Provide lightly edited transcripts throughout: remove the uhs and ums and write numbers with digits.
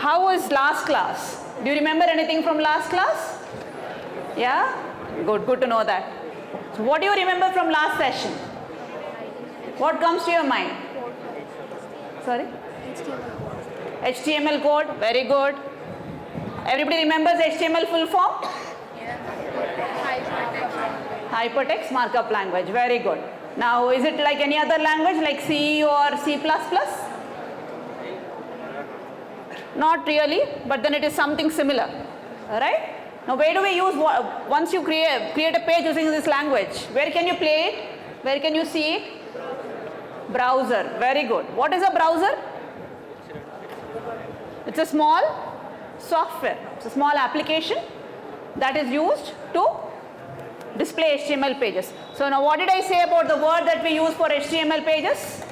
How was last class? Do you remember anything from last class? Yeah? Good to know that. So what do you remember from last session? What comes to your mind? Sorry? HTML code, very good. Everybody remembers HTML full form? Hypertext markup language, very good. Now, is it like any other language like C or C++? Not really, but then it is something similar, right? Now, where do we use, once you create a page using this language, where can you play it? Where can you see it? Browser, very good. What is a browser? It's a small software, it's a small application that is used to display HTML pages. So now what did I say about the word that we use for HTML pages?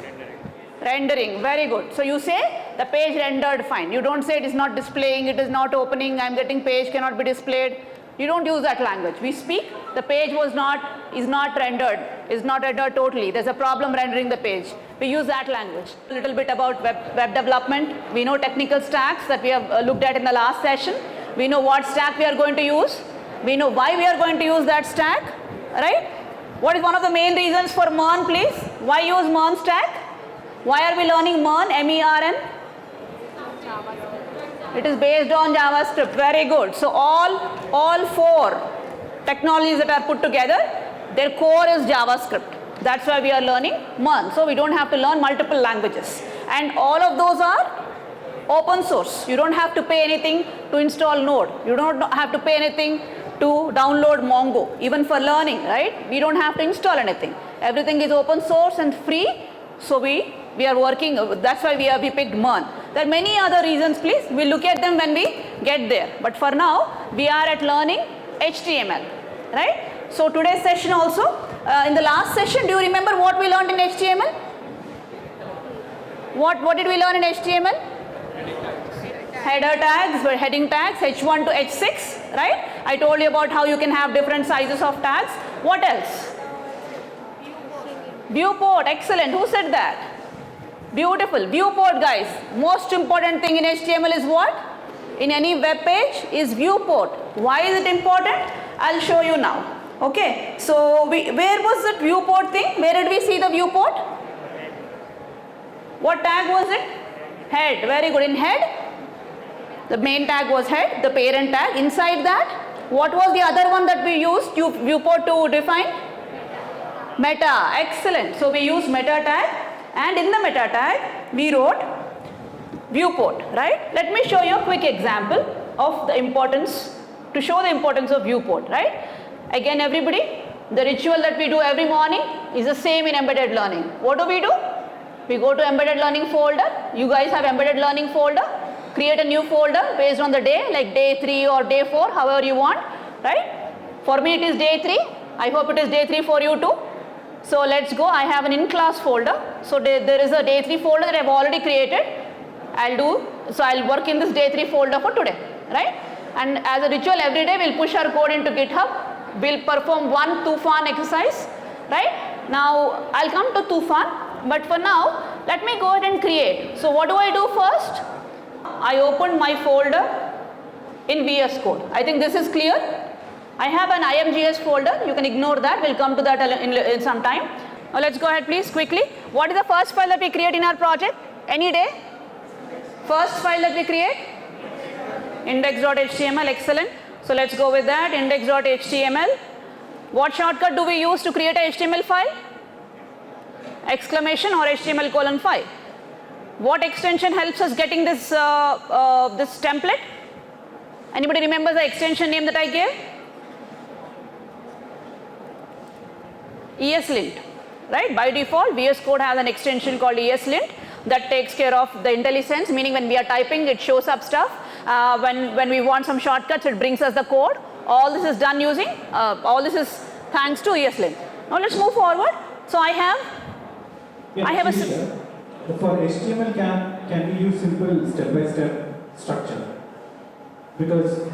Rendering, very good. So you say the page rendered fine. You don't say it is not displaying, it is not opening, I am getting page cannot be displayed. You don't use that language. We speak the page is not rendered totally. There's a problem rendering the page. We use that language. A little bit about web development. We know technical stacks that we have looked at in the last session. We know what stack we are going to use. We know why we are going to use that stack, right? What is one of the main reasons for MERN, please? Why use MERN stack? Why are we learning MERN, M-E-R-N? It is based on JavaScript, very good. So all four technologies that are put together, their core is JavaScript. That's why we are learning MERN. So we don't have to learn multiple languages. And all of those are open source. You don't have to pay anything to install Node. You don't have to pay anything to download Mongo, even for learning, right? We don't have to install anything. Everything is open source and free. So we are working, that's why we picked MERN. There are many other reasons, please. We'll look at them when we get there. But for now, we are at learning HTML, right? So today's session also, in the last session, do you remember what we learned in HTML? What did we learn in HTML? Header tags, heading tags, H1 to H6, right? I told you about how you can have different sizes of tags. What else? Viewport, excellent. Who said that? Beautiful. Viewport, guys. Most important thing in HTML is what? In any web page is viewport. Why is it important? I'll show you now. Okay. So where was that viewport thing? Where did we see the viewport? What tag was it? Head. Very good. In head, the main tag was head, the parent tag. Inside that, what was the other one that we used viewport to define? Meta. Excellent. So we used meta tag, and in the meta tag we wrote viewport, right? Let me show you a quick example of the importance, to show the importance of viewport, right? Again, everybody, the ritual that we do every morning is the same in embedded learning. What do? We go to embedded learning folder. You guys have embedded learning folder. Create a new folder based on the day, like day 3 or day 4, however you want, right? For me it is day 3. I hope it is day 3 for you too. So let's go. I have an in-class folder. So there is a day 3 folder that I have already created. I'll work in this day 3 folder for today, right? And as a ritual, every day we'll push our code into GitHub. We'll perform one Tufan exercise, right? Now I'll come to Tufan, but for now, let me go ahead and create. So what do I do first? I open my folder in VS Code. I think this is clear. I have an IMGS folder. You can ignore that. We'll come to that in some time. Now let's go ahead, please, quickly. What is the first file that we create in our project? Any day? First file that we create? Index.html. Excellent. So let's go with that. Index.html. What shortcut do we use to create a HTML file? Exclamation or HTML:5. What extension helps us getting this this template? Anybody remember the extension name that I gave? ESLint, right? By default, VS Code has an extension called ESLint that takes care of the IntelliSense, meaning when we are typing, it shows up stuff. When we want some shortcuts, it brings us the code. All this is done using, all this is thanks to ESLint. Now let's move forward. So I have a... For HTML, can we use simple step-by-step structure? Because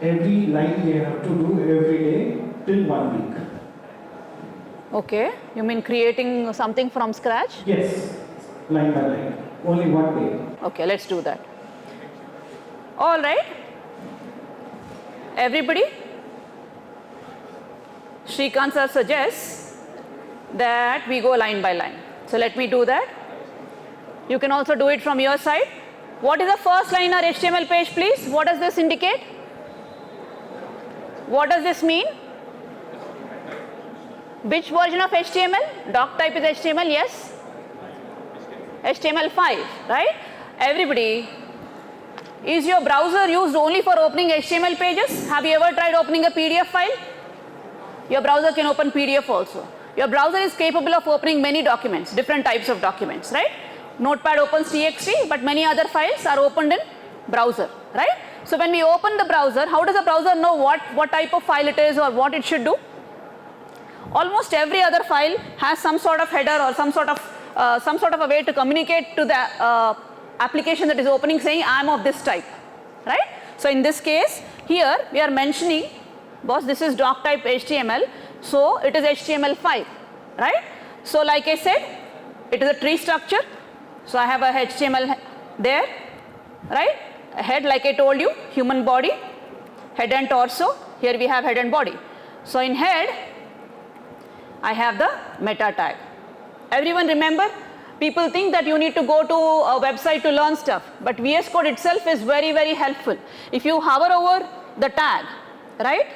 every line we have to do every day till 1 week. Okay, you mean creating something from scratch? Yes, line by line, only 1 day. Okay, let's do that. All right. Everybody? Shrikant sir suggests that we go line by line. So let me do that. You can also do it from your side. What is the first line in our HTML page, please? What does this indicate? What does this mean? Which version of HTML? Doc type is HTML, yes? HTML5, right? Everybody, is your browser used only for opening HTML pages? Have you ever tried opening a PDF file? Your browser can open PDF also. Your browser is capable of opening many documents, different types of documents, right? Notepad opens TXT, but many other files are opened in browser, right? So when we open the browser, how does the browser know what type of file it is or what it should do? Almost every other file has some sort of header or some sort of a way to communicate to the application that is opening, saying I am of this type, right? So in this case, here we are mentioning, boss, this is doc type HTML, so it is HTML5, right? So like I said, it is a tree structure. So I have a HTML there, right? A head, like I told you, human body, head and torso. Here we have head and body. So in head, I have the meta tag. Everyone remember? People think that you need to go to a website to learn stuff, but VS Code itself is very, very helpful. If you hover over the tag, right,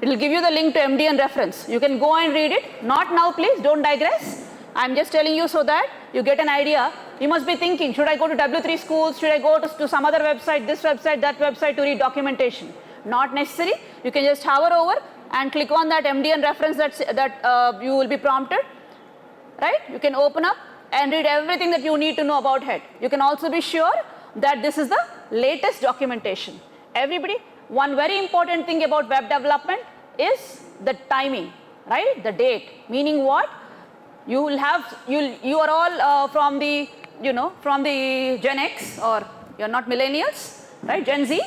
it will give you the link to MDN reference. You can go and read it. Not now, please, don't digress. I'm just telling you so that you get an idea. You must be thinking, should I go to W3 schools? Should I go to some other website, this website, that website to read documentation? Not necessary. You can just hover over and click on that MDN reference that you will be prompted, right? You can open up and read everything that you need to know about head. You can also be sure that this is the latest documentation. Everybody, one very important thing about web development is the timing, right? The date. Meaning what? You will have, you are all from the, from the Gen X, or you're not millennials, right? Gen Z.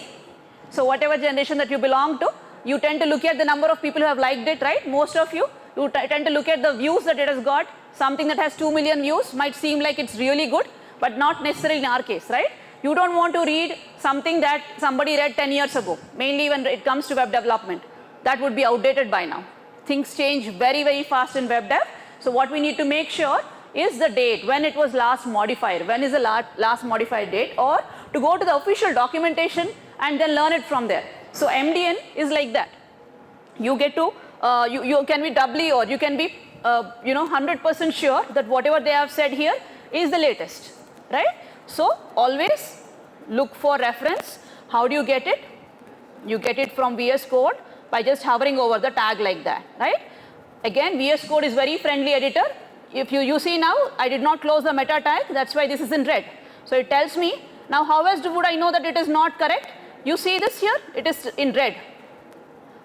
So whatever generation that you belong to, you tend to look at the number of people who have liked it, right? Most of you tend to look at the views that it has got. Something that has 2 million views might seem like it's really good, but not necessarily in our case, right? You don't want to read something that somebody read 10 years ago, mainly when it comes to web development. That would be outdated by now. Things change very, very fast in web dev. So what we need to make sure is the date, when it was last modified, when is the last modified date, or to go to the official documentation and then learn it from there. So MDN is like that. You get to, you can be doubly, or you can be 100% sure that whatever they have said here is the latest, right? So always look for reference. How do you get it? You get it from VS Code by just hovering over the tag like that, right? Again, VS Code is very friendly editor. If you see now, I did not close the meta tag, that's why this is in red. So it tells me, now how else would I know that it is not correct? You see this here, it is in red.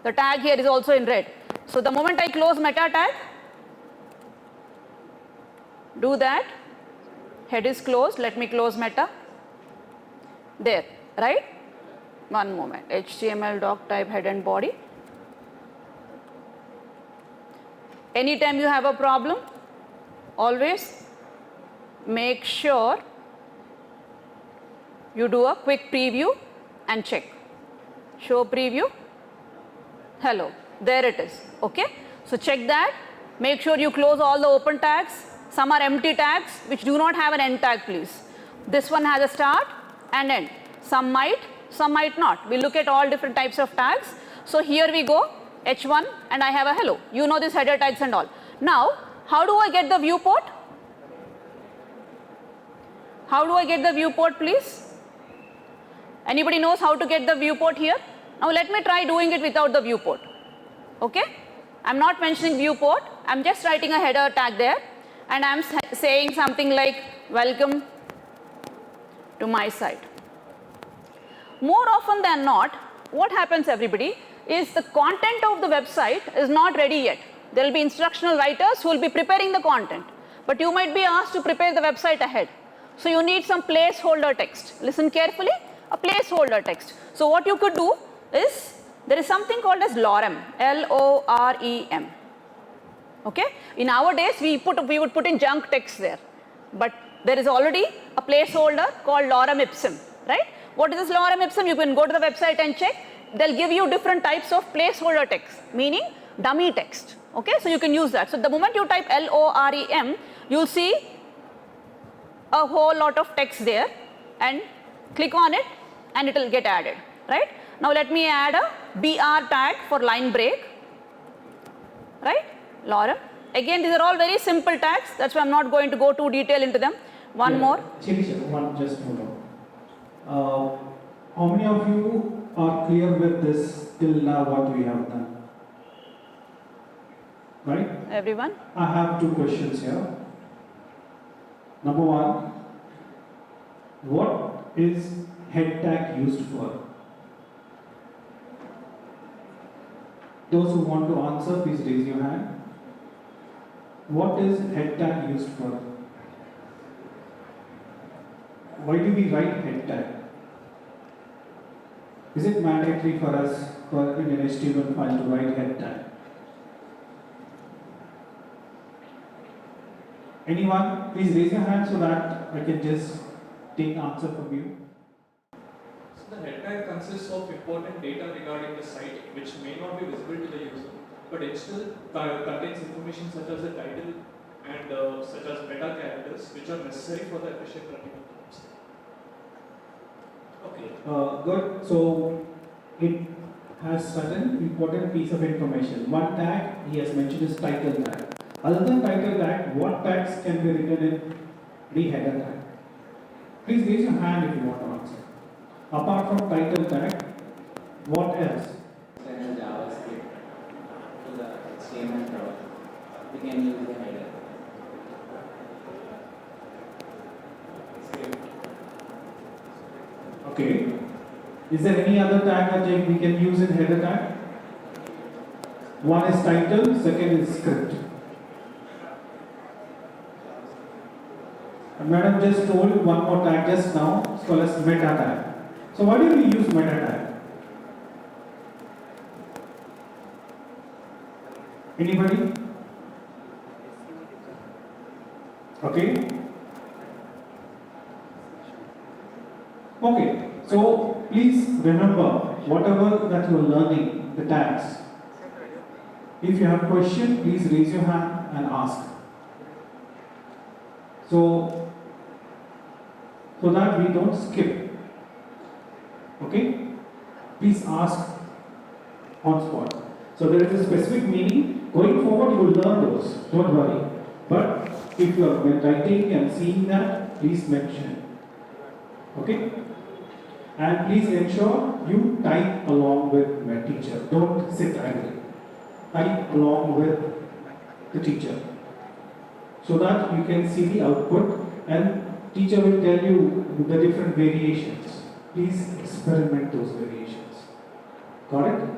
The tag here is also in red. So the moment I close meta tag, do that, head is closed, let me close meta. There, right? One moment, HTML doc type head and body. Anytime you have a problem, always make sure you do a quick preview and check. Show preview. Hello, there it is, okay? So check that, make sure you close all the open tags. Some are empty tags which do not have an end tag, please. This one has a start and end. Some might not. We look at all different types of tags. So here we go, H1, and I have a hello. You know this header tags and all. Now, how do I get the viewport? How do I get the viewport, please? Anybody knows how to get the viewport here? Now let me try doing it without the viewport. Okay? I'm not mentioning viewport. I'm just writing a header tag there, and I'm saying something like, welcome to my site. More often than not, what happens, everybody, is the content of the website is not ready yet. There will be instructional writers who will be preparing the content, but you might be asked to prepare the website ahead. So you need some placeholder text. Listen carefully, a placeholder text. So what you could do is, there is something called as lorem, L-O-R-E-M. Okay? In our days, we would put in junk text there, but there is already a placeholder called lorem ipsum, right? What is this lorem ipsum? You can go to the website and check. They'll give you different types of placeholder text, meaning dummy text. Okay, so you can use that. So the moment you type LOREM, you'll see a whole lot of text there, and click on it and it will get added, right? Now let me add a BR tag for line break, right? Lorem. Again, these are all very simple tags. That's why I'm not going to go too detail into them. One more. Shirisha, one just hold on. How many of you are clear with this till now what we have done? Right? Everyone? I have two questions here. Number one, what is head tag used for? Those who want to answer, please raise your hand. What is head tag used for? Why do we write head tag? Is it mandatory for us in an HTML file to write head tag? Anyone? Please raise your hand so that I can just take answer from you. So the head tag consists of important data regarding the site which may not be visible to the user, but it still contains information such as the title and such as meta characters which are necessary for the efficient running of the website. Okay, good. So it has certain important piece of information. One tag he has mentioned is title tag. Other than title tag, what tags can be written in the header tag? Please raise your hand if you want to answer. Apart from title tag, what else? Send the JavaScript to the HTML provider. We can use the header. Script. Okay. Is there any other tag that we can use in header tag? One is title, second is script. And Madam just told one more tag just now, it's called as meta tag. So why do we use meta tag? Anybody? Okay. Okay. So please remember whatever that you are learning, the tags. If you have a question, please raise your hand and ask. So that we don't skip. Okay? Please ask on spot. So there is a specific meaning. Going forward, you will learn those. Don't worry. But if you are writing and seeing that, please mention. Okay? And please ensure you type along with my teacher. Don't sit idly. Type along with the teacher, so that you can see the output and teacher will tell you the different variations. Please experiment those variations. Got it?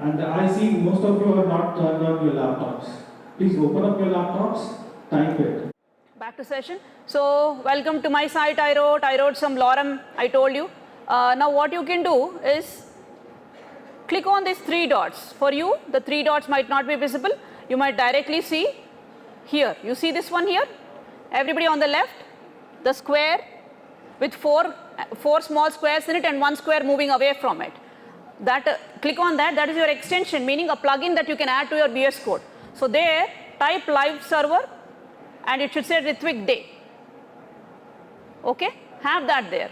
And I see most of you are not turned on your laptops. Please open up your laptops, type it. Back to session. So welcome to my site. I wrote some lorem, I told you. Now what you can do is click on these three dots. For you, the three dots might not be visible. You might directly see here. You see this one here? Everybody on the left, the square with four small squares in it and one square moving away from it. That click on that. That is your extension, meaning a plugin that you can add to your VS Code. So there, type live server, and it should say Ritvik Day. Okay, have that there.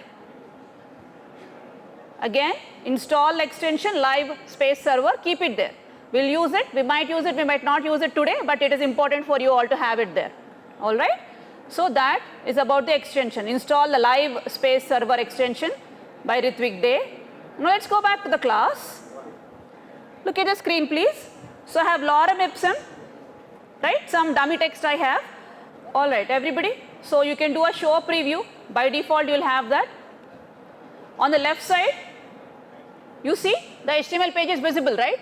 Again, install extension live space server, keep it there. We'll use it, we might use it, we might not use it today, but it is important for you all to have it there. All right? So that is about the extension. Install the live space server extension by Ritvik Day. Now let's go back to the class. Look at the screen, please. So I have lorem ipsum, right? Some dummy text I have. All right, everybody. So you can do a show preview. By default, you will have that. On the left side, you see the HTML page is visible, right?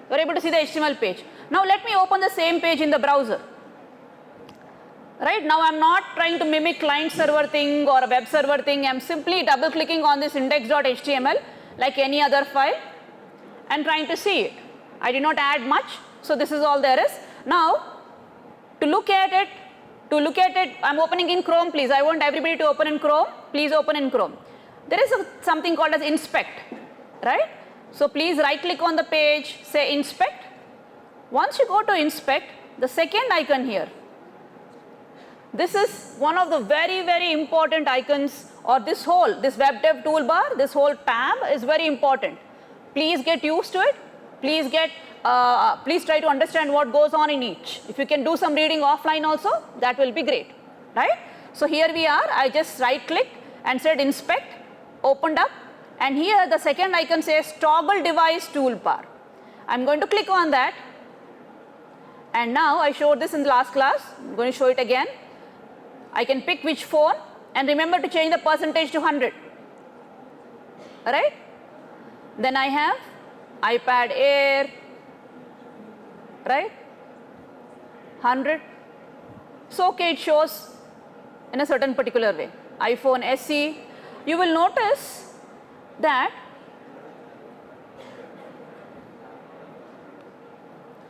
You are able to see the HTML page. Now let me open the same page in the browser. Right now I am not trying to mimic client server thing or a web server thing. I am simply double clicking on this index.html like any other file and trying to see it. I did not add much, so this is all there is. Now to look at it, I am opening in Chrome, please. I want everybody to open in Chrome. Please open in Chrome. there is something called as inspect, right? So please right click on the page, say inspect. Once you go to inspect, the second icon here, this is one of the very important icons, or this web dev toolbar, this whole tab is very important. Please get used to it. Please try to understand what goes on in each. If you can do some reading offline also, that will be great, right? So here we are, I just right clicked and said inspect, opened up, and here the second icon says toggle device toolbar. I'm going to click on that, and now I showed this in the last class, I'm going to show it again. I can pick which phone, and remember to change the percentage to 100, alright? Then I have iPad Air, right, 100. So okay, it shows in a certain particular way. iPhone SE, you will notice that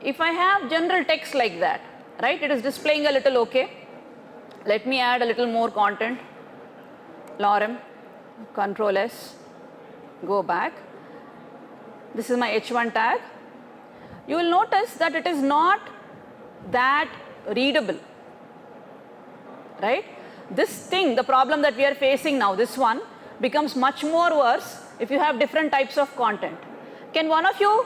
if I have general text like that, right, it is displaying a little okay. Let me add a little more content. Lorem, Control S, go back. This is my H1 tag. You will notice that it is not that readable, right? This thing, the problem that we are facing now, this one, becomes much more worse if you have different types of content. Can one of you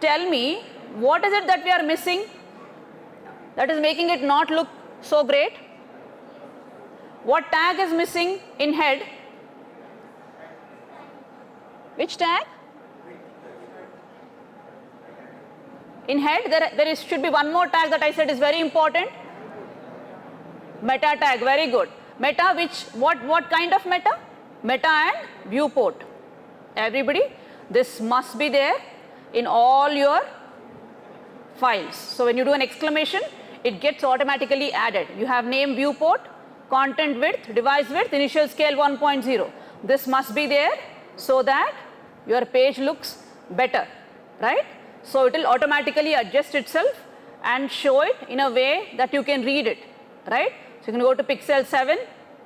tell me what is it that we are missing that is making it not look so great? What tag is missing in head? Which tag? In head, there should be one more tag that I said is very important. Meta tag, very good. Meta, what kind of meta? Meta and viewport. Everybody, this must be there in all your files. So when you do an exclamation, it gets automatically added. You have name, viewport, content width, device width, initial scale 1.0. This must be there so that your page looks better, right? So it will automatically adjust itself and show it in a way that you can read it, right? So you can go to pixel 7,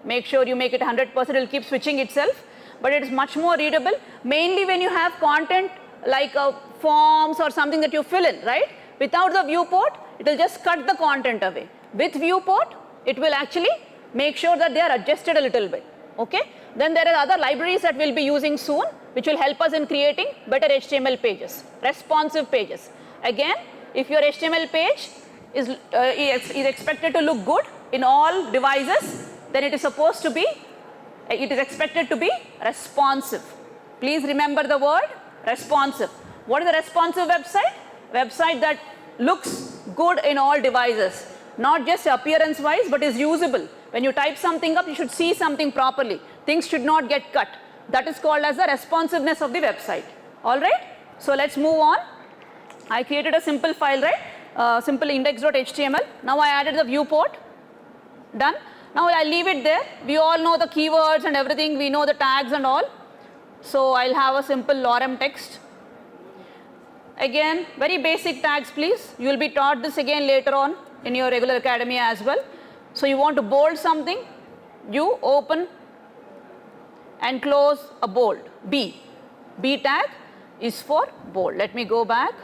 make sure you make it 100%, it will keep switching itself, but it is much more readable, mainly when you have content like forms or something that you fill in, right? Without the viewport, it will just cut the content away. With viewport, it will actually make sure that they are adjusted a little bit, okay? Then there are other libraries that we'll be using soon, which will help us in creating better HTML pages, responsive pages. Again, if your HTML page is expected to look good in all devices, then it is expected to be responsive. Please remember the word responsive. What is a responsive website? Website that looks good in all devices, not just appearance wise, but is usable. When you type something up, you should see something properly. Things should not get cut. That is called as the responsiveness of the website. All right. So let's move on. I created a simple file, right? Simple index.html. Now I added the viewport. Done. Now I'll leave it there. We all know the keywords and everything. We know the tags and all. So I'll have a simple lorem text. Again, very basic tags, please. You will be taught this again later on in your regular academia as well. So you want to bold something, you open and close a bold, B. B tag is for bold. Let me go back.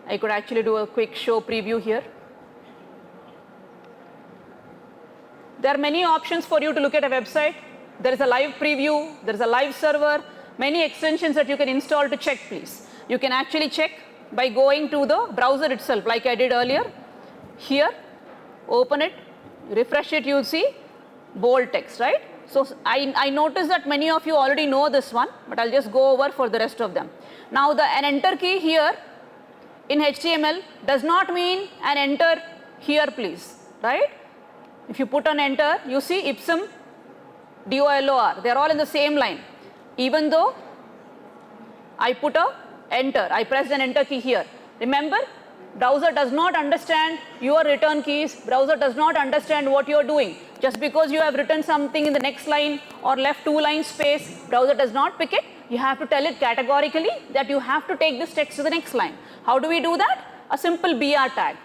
I could actually do a quick show preview here. There are many options for you to look at a website. There is a live preview, there is a live server, many extensions that you can install to check, please. You can actually check by going to the browser itself, like I did earlier. Here, open it, refresh it, you'll see bold text, right? So I noticed that many of you already know this one, but I'll just go over for the rest of them. Now an enter key here in HTML does not mean an enter here, please, right? If you put an enter, you see ipsum DOLOR, they are all in the same line. Even though I put a enter, I pressed an enter key here. Remember, browser does not understand your return keys, browser does not understand what you are doing. Just because you have written something in the next line or left 2 lines space, browser does not pick it. You have to tell it categorically that you have to take this text to the next line. How do we do that? A simple BR tag.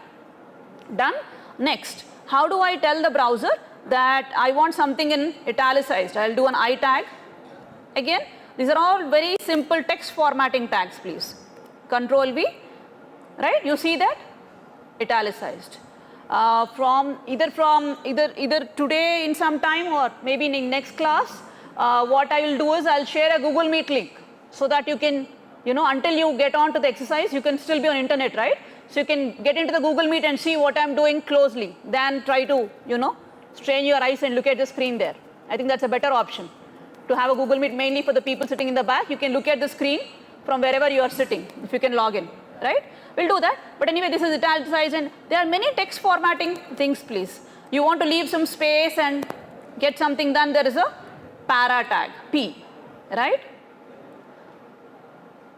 Done. Next, how do I tell the browser that I want something in italicized. I'll do an I tag. Again, these are all very simple text formatting tags, please. Control V, right? You see that? Italicized. Either today in some time or maybe in next class, what I will do is I'll share a Google Meet link so that you can, until you get on to the exercise, you can still be on internet, right? So you can get into the Google Meet and see what I'm doing closely, than try to, strain your eyes and look at the screen there. I think that's a better option. To have a Google Meet mainly for the people sitting in the back, you can look at the screen from wherever you are sitting, if you can log in, right? We'll do that. But anyway, this is italicized, and there are many text formatting things, please. You want to leave some space and get something done, there is a para tag, P, right?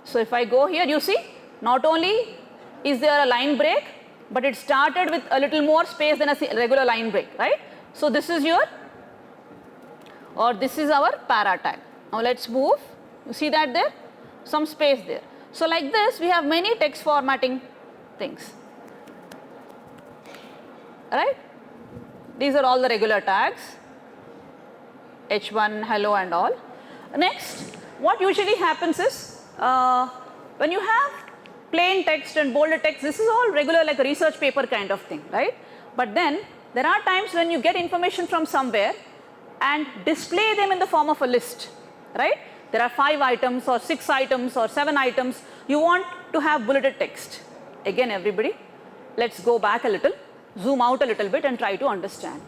So if I go here, you see, not only is there a line break, but it started with a little more space than a regular line break, right? So this is your, or this is our para tag. Now let's move. You see that there? Some space there. So like this, we have many text formatting things, right? These are all the regular tags, H1, hello and all. Next, what usually happens is, when you have plain text and bolded text, this is all regular, like a research paper kind of thing, right? But then there are times when you get information from somewhere and display them in the form of a list, right? There are 5 items or 6 items or 7 items. You want to have bulleted text. Again, everybody, let's go back a little, zoom out a little bit and try to understand.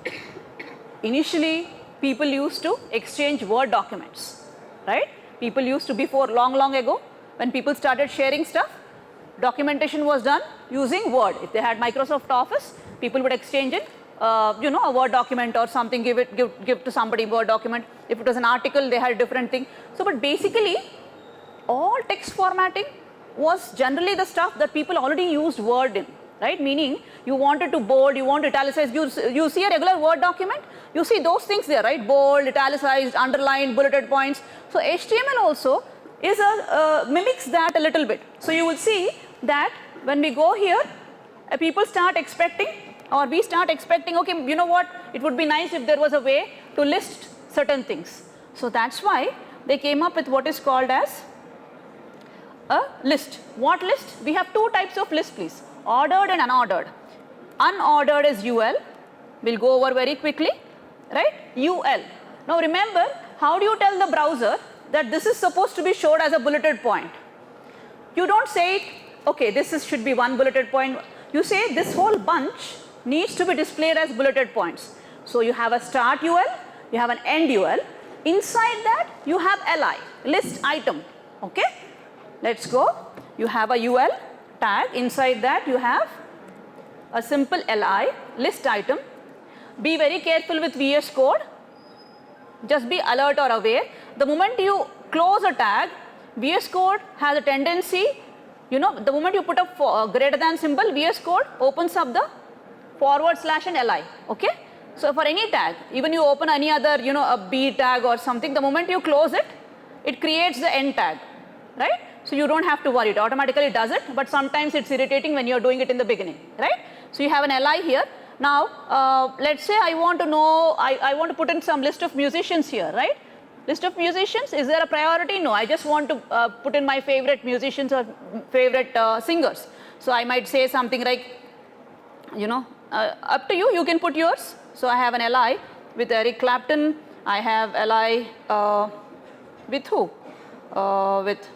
Initially, people used to exchange Word documents, right? People used to, before long ago, when people started sharing stuff, documentation was done using Word. If they had Microsoft Office, people would exchange it, a Word document or something, give to somebody Word document. If it was an article, they had a different thing. So, but basically, all text formatting was generally the stuff that people already used Word in, right? Meaning, you wanted to bold, you want to italicize, you see a regular Word document, you see those things there, right? Bold, italicized, underlined, bulleted points. So, HTML also is mimics that a little bit. So, you will see that when we go here, people start expecting, or we start expecting, okay, you know what, it would be nice if there was a way to list certain things. So that's why they came up with what is called as a list. What list? We have 2 types of list, please, ordered and unordered. Unordered is UL, we'll go over very quickly, right? UL. Now remember, how do you tell the browser that this is supposed to be showed as a bulleted point? You don't say it, okay, should be 1 bulleted point. You say this whole bunch needs to be displayed as bulleted points. So you have a start UL, you have an end UL. Inside that, you have LI, list item, okay? Let's go. You have a UL tag. Inside that, you have a simple LI, list item. Be very careful with VS Code. Just be alert or aware. The moment you close a tag, VS Code has a tendency, the moment you put a greater than symbol, VS Code opens up the / and LI, okay? So for any tag, even you open any other, a B tag or something, the moment you close it, it creates the end tag, right? So you don't have to worry, it automatically does it, but sometimes it's irritating when you're doing it in the beginning, right? So you have an LI here. Now, let's say I want to know, I want to put in some list of musicians here, right? List of musicians, is there a priority? No, I just want to put in my favorite musicians or favorite singers. So I might say something like, up to you, you can put yours. So I have an LI with Eric Clapton, I have LI with who? With,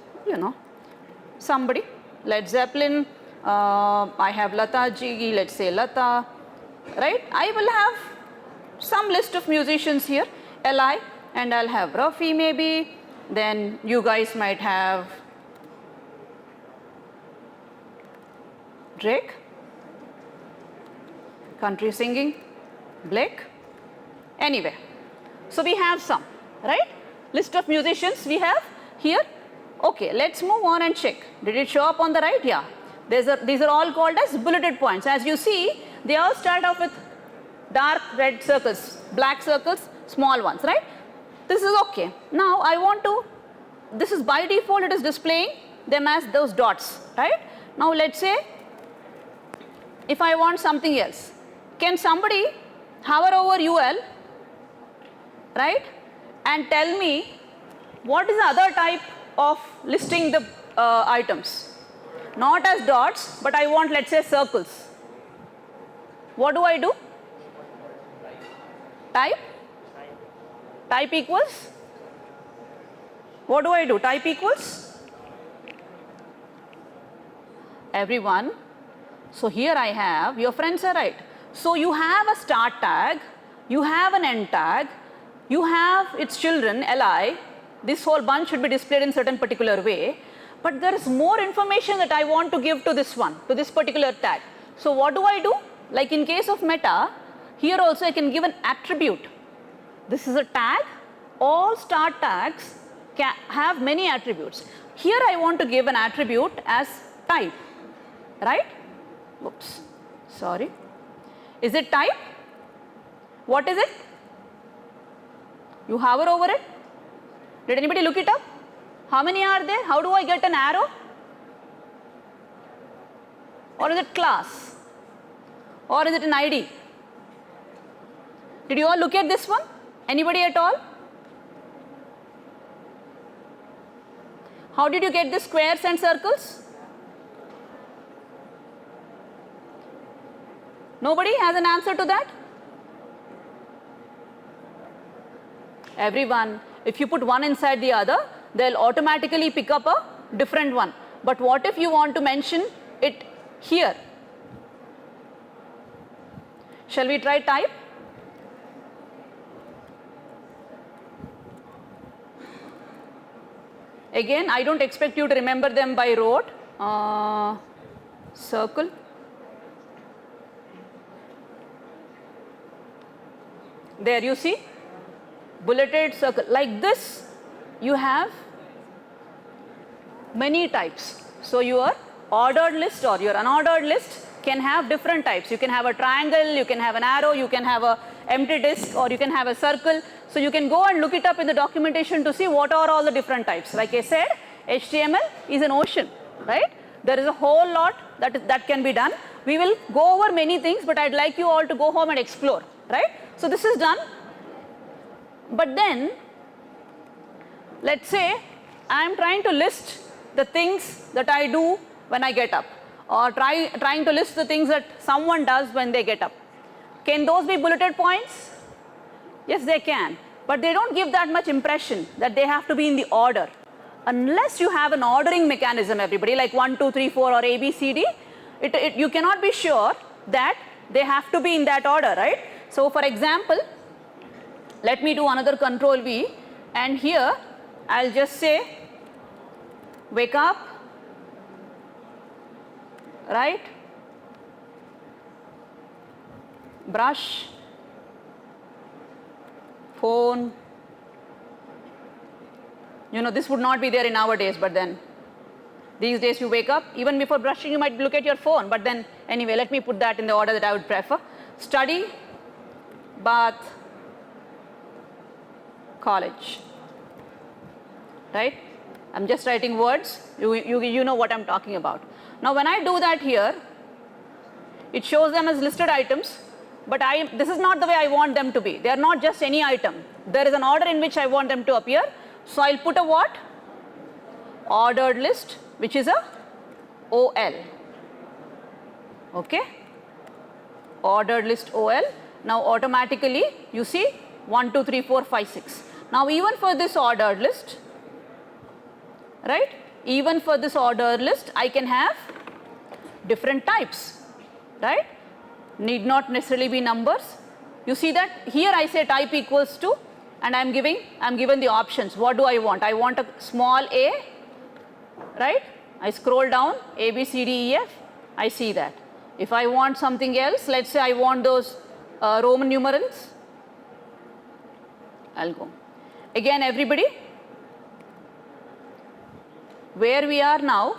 somebody, Led Zeppelin, I have Lata ji, let's say Lata, right? I will have some list of musicians here, LI, and I'll have Rafi maybe, then you guys might have Drake, country singing, Blake, anyway. So we have some, right? List of musicians we have here. Okay, let's move on and check. Did it show up on the right? Yeah. These are all called as bulleted points. As you see, they all start off with dark red circles, black circles, small ones, right? This is okay. Now I want to, this is by default, it is displaying them as those dots, right? Now let's say, if I want something else, can somebody hover over UL, right, and tell me what is the other type of listing the items. Not as dots, but I want, let's say, circles. What do I do? Type? Type equals? What do I do? Type equals? Everyone. So here I have, your friends are right. So you have a start tag, you have an end tag, you have its children, li. This whole bunch should be displayed in certain particular way. But there is more information that I want to give to this one, to this particular tag. So what do I do? Like in case of meta, here also I can give an attribute. This is a tag. All start tags can have many attributes. Here I want to give an attribute as type, right? Oops, sorry. Is it type? What is it? You hover over it. Did anybody look it up? How many are there? How do I get an arrow? Or is it class? Or is it an ID? Did you all look at this one? Anybody at all? How did you get the squares and circles? Nobody has an answer to that? Everyone, if you put one inside the other, they'll automatically pick up a different one. But what if you want to mention it here? Shall we try type? Again, I don't expect you to remember them by rote. Circle. There you see, bulleted circle. Like this, you have many types. So your ordered list or your unordered list can have different types. You can have a triangle, you can have an arrow, you can have a empty disk, or you can have a circle. So you can go and look it up in the documentation to see what are all the different types. Like I said, HTML is an ocean, right? There is a whole lot that can be done. We will go over many things, but I'd like you all to go home and explore, right? So this is done. But then, let's say I am trying to list the things that I do when I get up, or trying to list the things that someone does when they get up. Can those be bulleted points? Yes, they can, but they don't give that much impression that they have to be in the order. Unless you have an ordering mechanism, everybody, like 1, 2, 3, 4 or A, B, C, D, you cannot be sure that they have to be in that order, right? So for example, let me do another control V, and here I'll just say wake up, right, brush, phone. You know, this would not be there in nowadays, but then these days you wake up, even before brushing you might look at your phone, but then anyway, let me put that in the order that I would prefer. Study, bath, college, right? I'm just writing words, you know what I'm talking about. Now when I do that here, it shows them as listed items, but this is not the way I want them to be. They are not just any item. There is an order in which I want them to appear. So I'll put a what? Ordered list, which is a OL. Okay? Ordered list OL. Now automatically you see 1, 2, 3, 4, 5, 6. Now even for this ordered list, right? Even for this ordered list, I can have different types, right? Need not necessarily be numbers. You see that here I say type equals to, and I'm given the options. What do I want? I want a small a, right? I scroll down, A, B, C, D, E, F, I see that. If I want something else, let's say I want those Roman numerals, I'll go. Again, everybody, where we are now,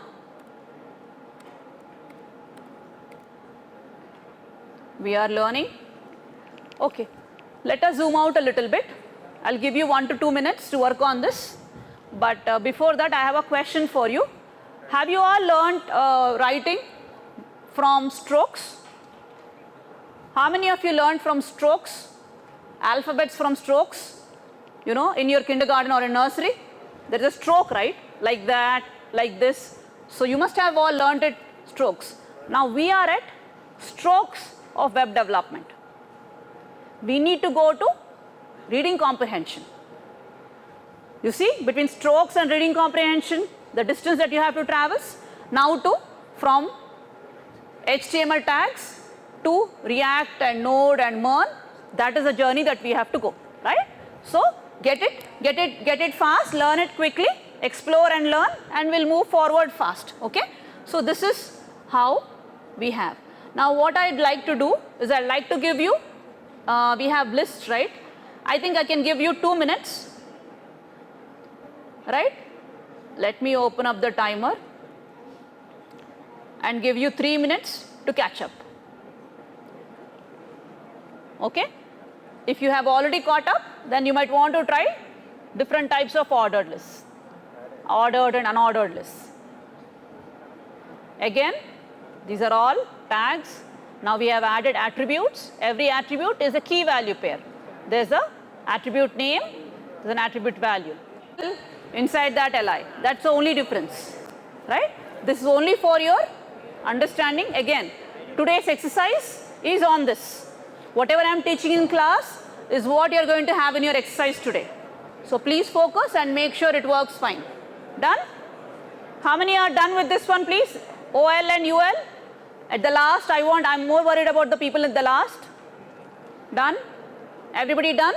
we are learning. Okay, let us zoom out a little bit. I'll give you 1 to 2 minutes to work on this. But before that, I have a question for you. Have you all learned writing from strokes? How many of you learned from strokes, alphabets from strokes, you know, in your kindergarten or in nursery? There is a stroke, right? Like that, like this. So you must have all learned it, strokes. Now we are at strokes of web development. We need to go to reading comprehension. You see, between strokes and reading comprehension, the distance that you have to traverse, now to from HTML tags to React and Node and MERN, that is a journey that we have to go, right? So get it fast, learn it quickly, explore and learn, and we'll move forward fast, okay? So this is how we have. Now what I'd like to do is I'd like to give you, we have lists, right? I think I can give you 2 minutes, right? Let me open up the timer and give you 3 minutes to catch up. Okay? If you have already caught up, then you might want to try different types of ordered lists, ordered and unordered lists. Again, these are all tags. Now we have added attributes. Every attribute is a key value pair. There's a attribute name, there's an attribute value. Inside that li, that's the only difference, right? This is only for your understanding. Again, today's exercise is on this. Whatever I am teaching in class is what you are going to have in your exercise today. So please focus and make sure it works fine. Done? How many are done with this one, please? OL and UL? At the last, I'm more worried about the people at the last. Done? Everybody done?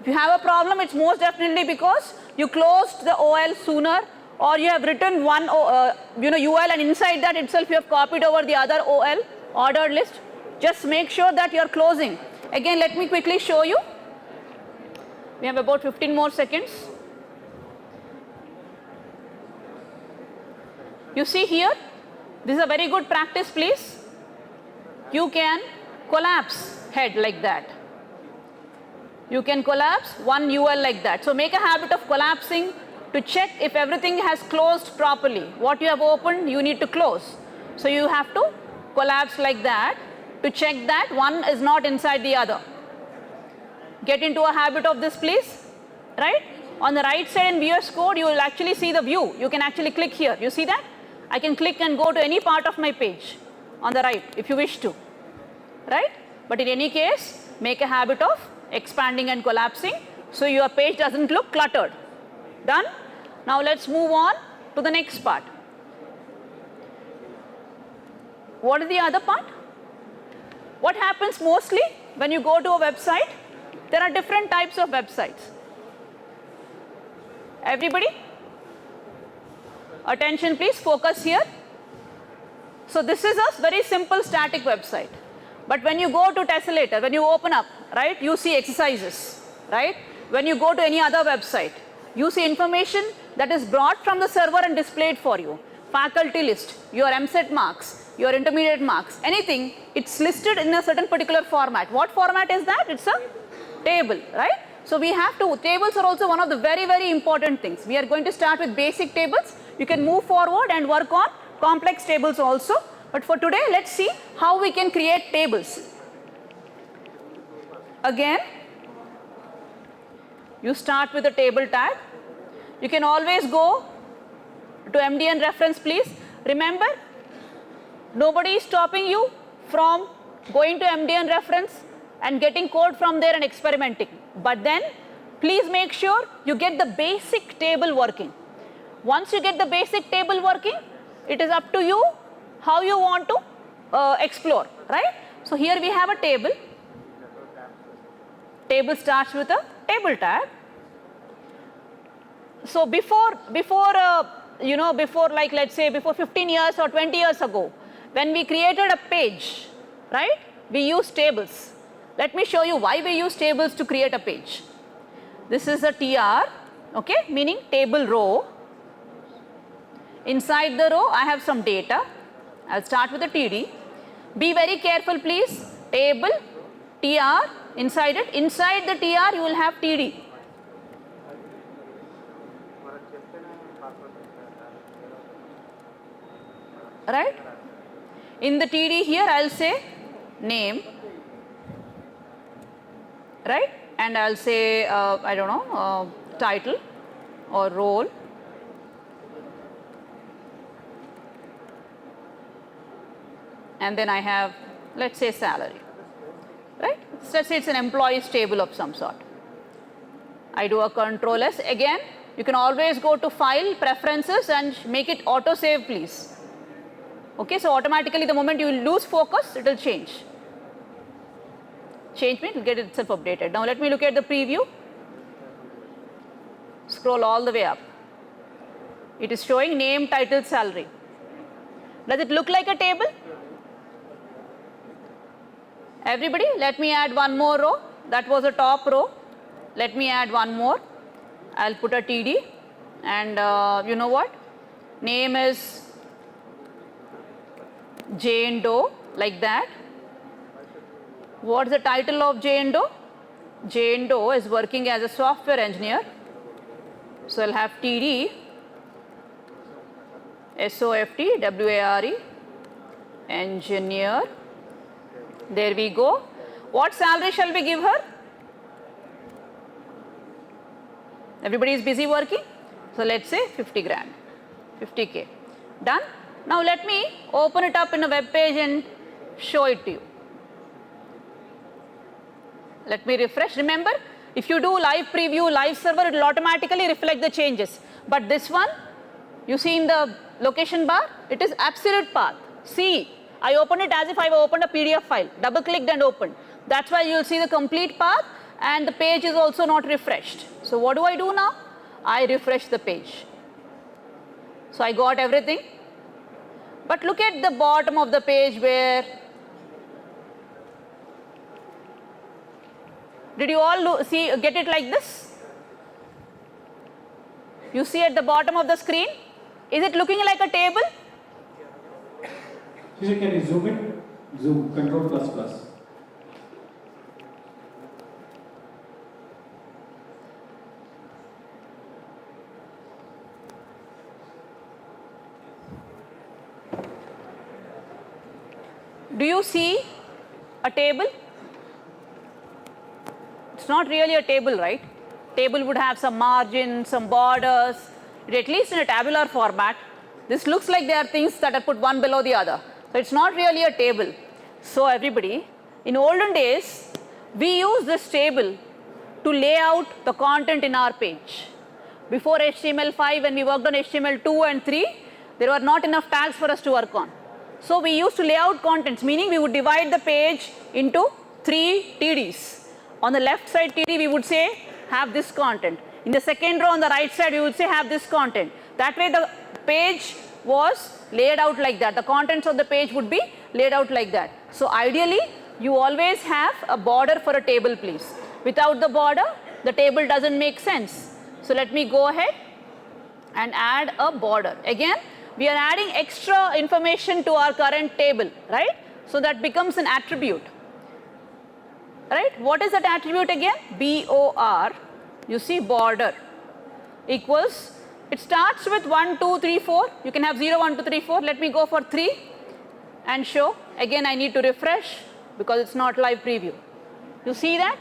If you have a problem, it's most definitely because you closed the OL sooner, or you have written one UL, and inside that itself you have copied over the other OL ordered list. Just make sure that you are closing. Again, let me quickly show you. We have about 15 more seconds. You see here, this is a very good practice, please. You can collapse head like that. You can collapse one UL like that. So make a habit of collapsing to check if everything has closed properly. What you have opened, you need to close. So you have to collapse like that to check that one is not inside the other. Get into a habit of this, please. Right? On the right side in VS Code, you will actually see the view. You can actually click here. You see that? I can click and go to any part of my page on the right if you wish to. Right? But in any case, make a habit of expanding and collapsing so your page doesn't look cluttered. Done? Now let's move on to the next part. What is the other part? What happens mostly when you go to a website? There are different types of websites. Everybody? Attention please, focus here. So this is a very simple static website. But when you go to Tessellator, when you open up, right, you see exercises, right? When you go to any other website, you see information that is brought from the server and displayed for you. Faculty list, your MSET marks, your intermediate marks, anything, it's listed in a certain particular format. What format is that? It's a table, right? So we have to, tables are also one of the very, very important things. We are going to start with basic tables. You can move forward and work on complex tables also. But for today, let's see how we can create tables. Again, you start with a table tag. You can always go to MDN reference, please. Remember, nobody is stopping you from going to MDN reference and getting code from there and experimenting. But then, please make sure you get the basic table working. Once you get the basic table working, it is up to you how you want to explore, right? So here we have a table. Table starts with a table tag. So before like let's say before 15 years or 20 years ago, when we created a page, right, we used tables. Let me show you why we use tables to create a page. This is a TR, okay, meaning table row. Inside the row, I have some data. I'll start with a TD. Be very careful, please. Table, TR, inside it. Inside the TR, you will have TD. Right? In the TD here, I'll say name, right? And I'll say, I don't know, title or role. And then I have, let's say, salary, right? So let's say it's an employees table of some sort. I do a Control S. Again, you can always go to File, Preferences, and make it auto save, please. Okay, so automatically the moment you lose focus, it will change. Change means it will get itself updated. Now let me look at the preview. Scroll all the way up. It is showing name, title, salary. Does it look like a table? Everybody, let me add one more row. That was a top row. Let me add one more. I'll put a TD, and you know what? Name is Jane Doe, like that. What's the title of Jane Doe? Jane Doe is working as a software engineer. So I'll have TD, SOFTWARE, engineer. There we go. What salary shall we give her? Everybody is busy working. So let's say 50 grand, 50K. Done. Now let me open it up in a web page and show it to you. Let me refresh. Remember, if you do live preview, live server, it will automatically reflect the changes. But this one, you see in the location bar, it is absolute path. See, I opened it as if I opened a PDF file. Double clicked and opened. That's why you will see the complete path, and the page is also not refreshed. So what do I do now? I refresh the page. So I got everything. But look at the bottom of the page where, did you all see, get it like this? You see at the bottom of the screen, is it looking like a table? Can you zoom in? Zoom, Control plus plus. Do you see a table? It's not really a table, right? Table would have some margins, some borders, at least in a tabular format. This looks like there are things that are put one below the other. So it's not really a table. So everybody, in olden days, we used this table to lay out the content in our page. Before HTML5, when we worked on HTML2 and 3, there were not enough tags for us to work on. So we used to lay out contents, meaning we would divide the page into 3 TDs. On the left side TD, we would say have this content. In the second row on the right side, we would say have this content. That way the page was laid out like that. The contents of the page would be laid out like that. So ideally, you always have a border for a table, please. Without the border, the table doesn't make sense. So let me go ahead and add a border. Again, we are adding extra information to our current table, right? So that becomes an attribute, right? What is that attribute again? BOR, you see border equals, it starts with 1, 2, 3, 4. You can have 0, 1, 2, 3, 4. Let me go for 3 and show. Again, I need to refresh because it's not live preview. You see that?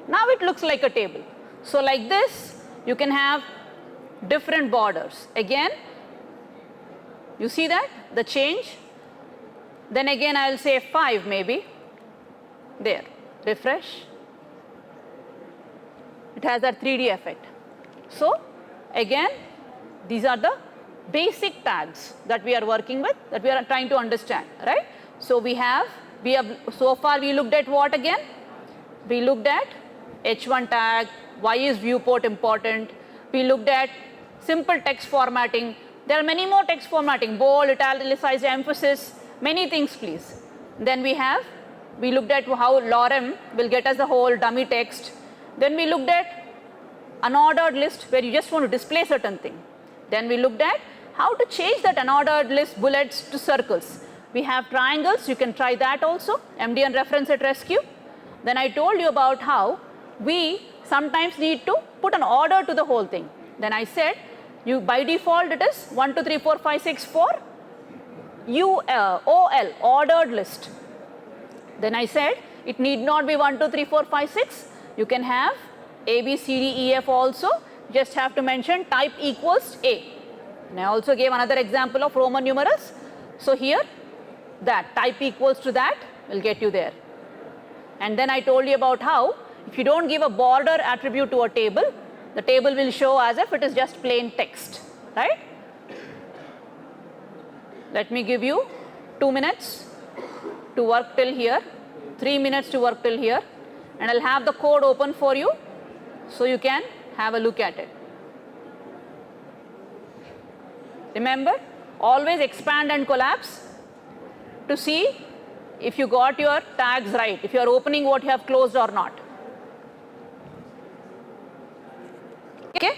Now it looks like a table. So like this, you can have different borders. Again, you see that? The change. Then again, I'll say 5 maybe. There. Refresh. It has that 3D effect. So again, these are the basic tags that we are working with, that we are trying to understand, right? So we have so far we looked at what again? We looked at H1 tag, why is viewport important? We looked at simple text formatting. There are many more text formatting, bold, italicized, emphasis, many things, please. Then we looked at how lorem will get us the whole dummy text. Then we looked at unordered list where you just want to display certain thing. Then we looked at how to change that unordered list bullets to circles. We have triangles, you can try that also, MDN reference at rescue. Then I told you about how we sometimes need to put an order to the whole thing. Then I said, by default it is 1, 2, 3, 4, 5, 6 for OL, ordered list. Then I said, It need not be 1, 2, 3, 4, 5, 6. You can have A, B, C, D, E, F also. Just have to mention type equals A. And I also gave another example of Roman numerals. So here that type equals to that will get you there. And then I told you about how if you don't give a border attribute to a table, the table will show as if it is just plain text, right? Let me give you 2 minutes to work till here, 3 minutes to work till here, and I'll have the code open for you so you can have a look at it. Remember, always expand and collapse to see if you got your tags right, if you are opening what you have closed or not. Okay?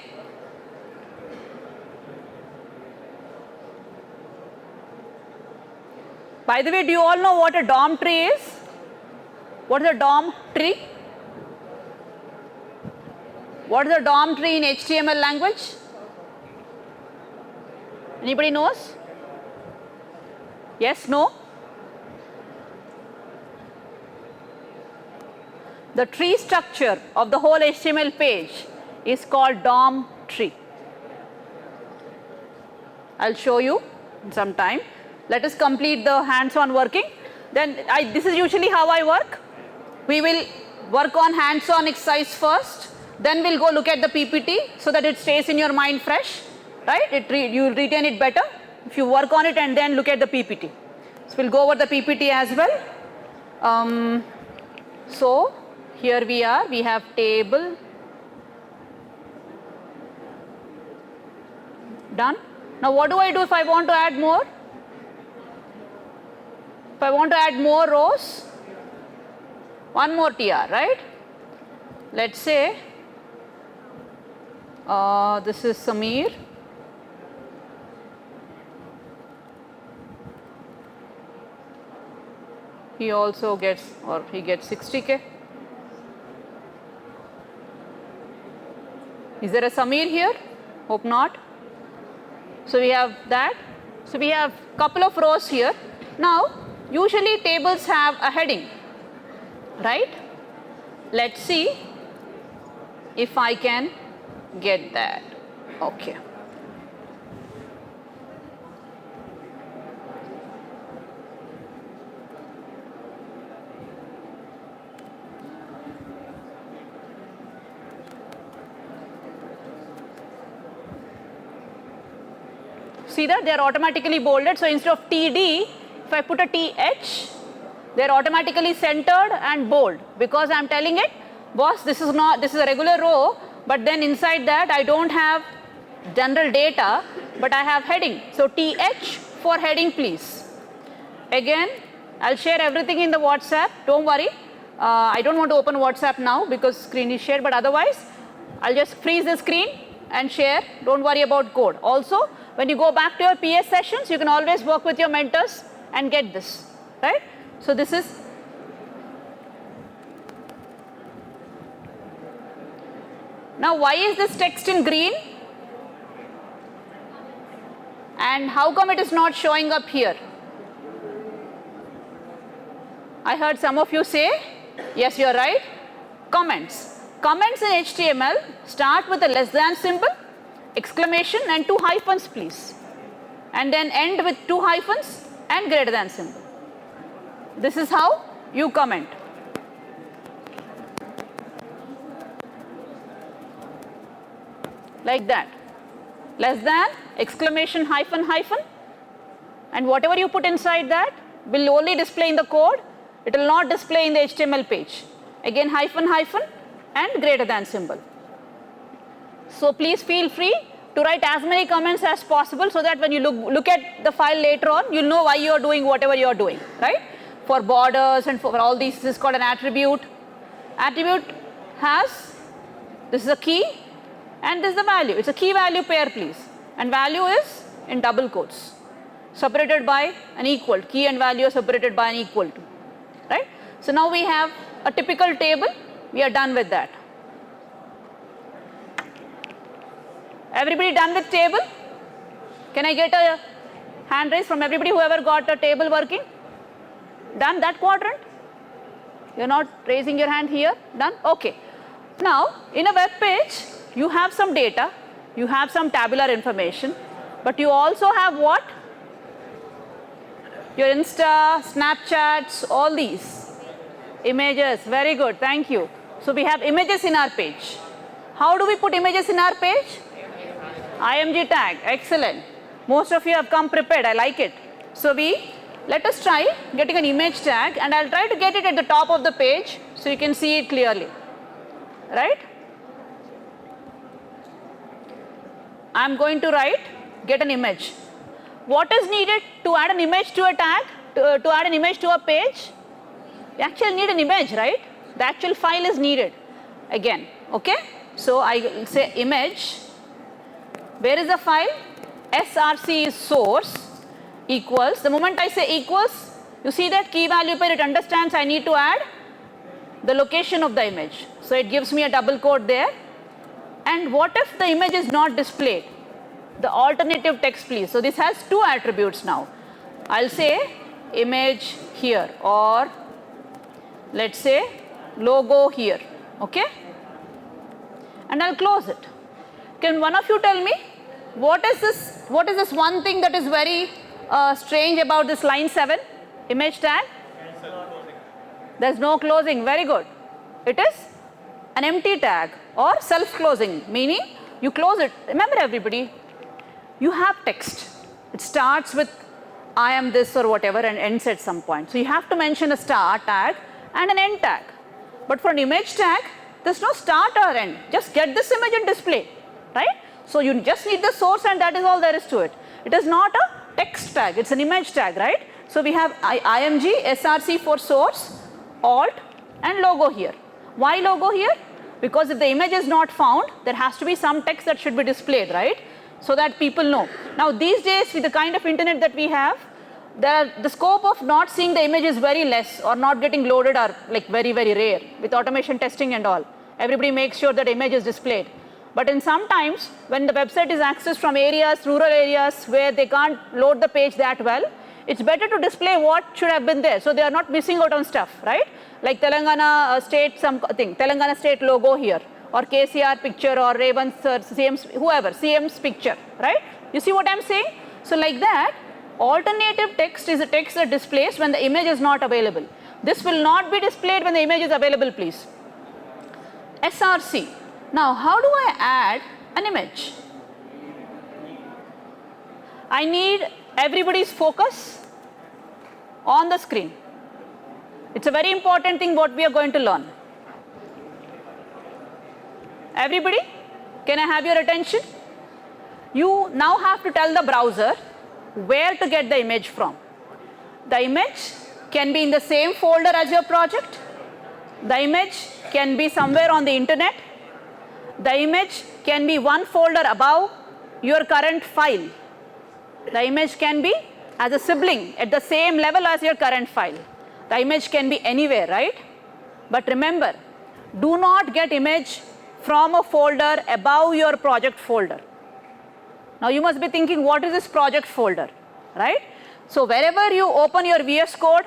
By the way, do you all know what a DOM tree is? What is a DOM tree? What is a DOM tree in HTML language? Anybody knows? Yes, no? The tree structure of the whole HTML page is called DOM tree. I'll show you in some time. Let us complete the hands-on working. Then this is usually how I work. We will work on hands-on exercise first. Then we'll go look at the PPT so that it stays in your mind fresh. Right? You will retain it better if you work on it and then look at the PPT. So we'll go over the PPT as well. So here we are. We have table. Done. Now what do I do if I want to add more? If I want to add more rows, one more TR, right? Let's say this is Samir. He also gets, or he gets 60K. Is there a Samir here? Hope not. So we have that. So we have couple of rows here. Now usually tables have a heading, right? Let's see if I can get that. Okay. See that they are automatically bolded. So instead of TD, if I put a TH, they are automatically centered and bold because I am telling it, boss, this is a regular row, but then inside that I don't have general data, but I have heading. So TH for heading, please. Again, I'll share everything in the WhatsApp. Don't worry. I don't want to open WhatsApp now because screen is shared, but otherwise I'll just freeze the screen and share. Don't worry about code. Also, when you go back to your PS sessions, you can always work with your mentors and get this, right? So this is now why is this text in green and how come it is not showing up here? I heard some of you say, yes, you are right. Comments. Comments in HTML start with a less than symbol, exclamation and 2 hyphens, please. And then end with 2 hyphens and greater than symbol. This is how you comment. Like that. Less than, exclamation, hyphen, hyphen. And whatever you put inside that will only display in the code. It will not display in the HTML page. Again, hyphen, hyphen and greater than symbol. So please feel free to write as many comments as possible so that when you look at the file later on, you'll know why you are doing whatever you are doing, right? For borders and for all these, this is called an attribute. Attribute has, this is a key and this is the value. It's a key value pair, please. And value is in double quotes, separated by an equal. Key and value are separated by an equal to, right? So now we have a typical table. We are done with that. Everybody done with table? Can I get a hand raise from everybody, whoever got a table working? Done that quadrant? You're not raising your hand here? Done? Okay. Now, in a web page, you have some data, you have some tabular information, but you also have what? Your Insta, Snapchats, all these. Images, very good, thank you. So we have images in our page. How do we put images in our page? IMG tag, excellent. Most of you have come prepared, I like it. So let us try getting an image tag, and I'll try to get it at the top of the page so you can see it clearly. Right? I'm going to write get an image. What is needed to add an image to a tag, to add an image to a page? You actually need an image, right? The actual file is needed again, okay? So I will say image. Where is the file? SRC is source equals. The moment I say equals, you see that key value pair, it understands I need to add the location of the image. So it gives me a double quote there. And what if the image is not displayed? The alternative text please. So this has two attributes now. I'll say image here, or let's say logo here, okay? And I'll close it. Can one of you tell me what is this one thing that is very strange about this line 7 image tag? There's no closing, very good. It is an empty tag or self-closing, meaning you close it. Remember everybody, you have text. It starts with I am this or whatever and ends at some point. So you have to mention a start tag and an end tag. But for an image tag, there's no start or end. Just get this image and display, right? So you just need the source and that is all there is to it. It is not a text tag, it's an image tag, right? So we have IMG, SRC for source, alt and logo here. Why logo here? Because if the image is not found, there has to be some text that should be displayed, right? So that people know. Now these days with the kind of internet that we have, the scope of not seeing the image is very less, or not getting loaded are like very, very rare with automation testing and all. Everybody makes sure that image is displayed. But in sometimes when the website is accessed from areas, rural areas where they can't load the page that well, it's better to display what should have been there. So they are not missing out on stuff, right? Like Telangana state something, Telangana state logo here, or KCR picture, or Ravens, CM's, whoever, CM's picture, right? You see what I'm saying? So like that, alternative text is a text that displays when the image is not available. This will not be displayed when the image is available, please. SRC. Now, how do I add an image? I need everybody's focus on the screen. It's a very important thing what we are going to learn. Everybody, can I have your attention? You now have to tell the browser where to get the image from. The image can be in the same folder as your project. The image can be somewhere on the internet. The image can be one folder above your current file. The image can be as a sibling at the same level as your current file. The image can be anywhere, right? But remember, do not get image from a folder above your project folder. Now you must be thinking, what is this project folder, right? So wherever you open your VS Code,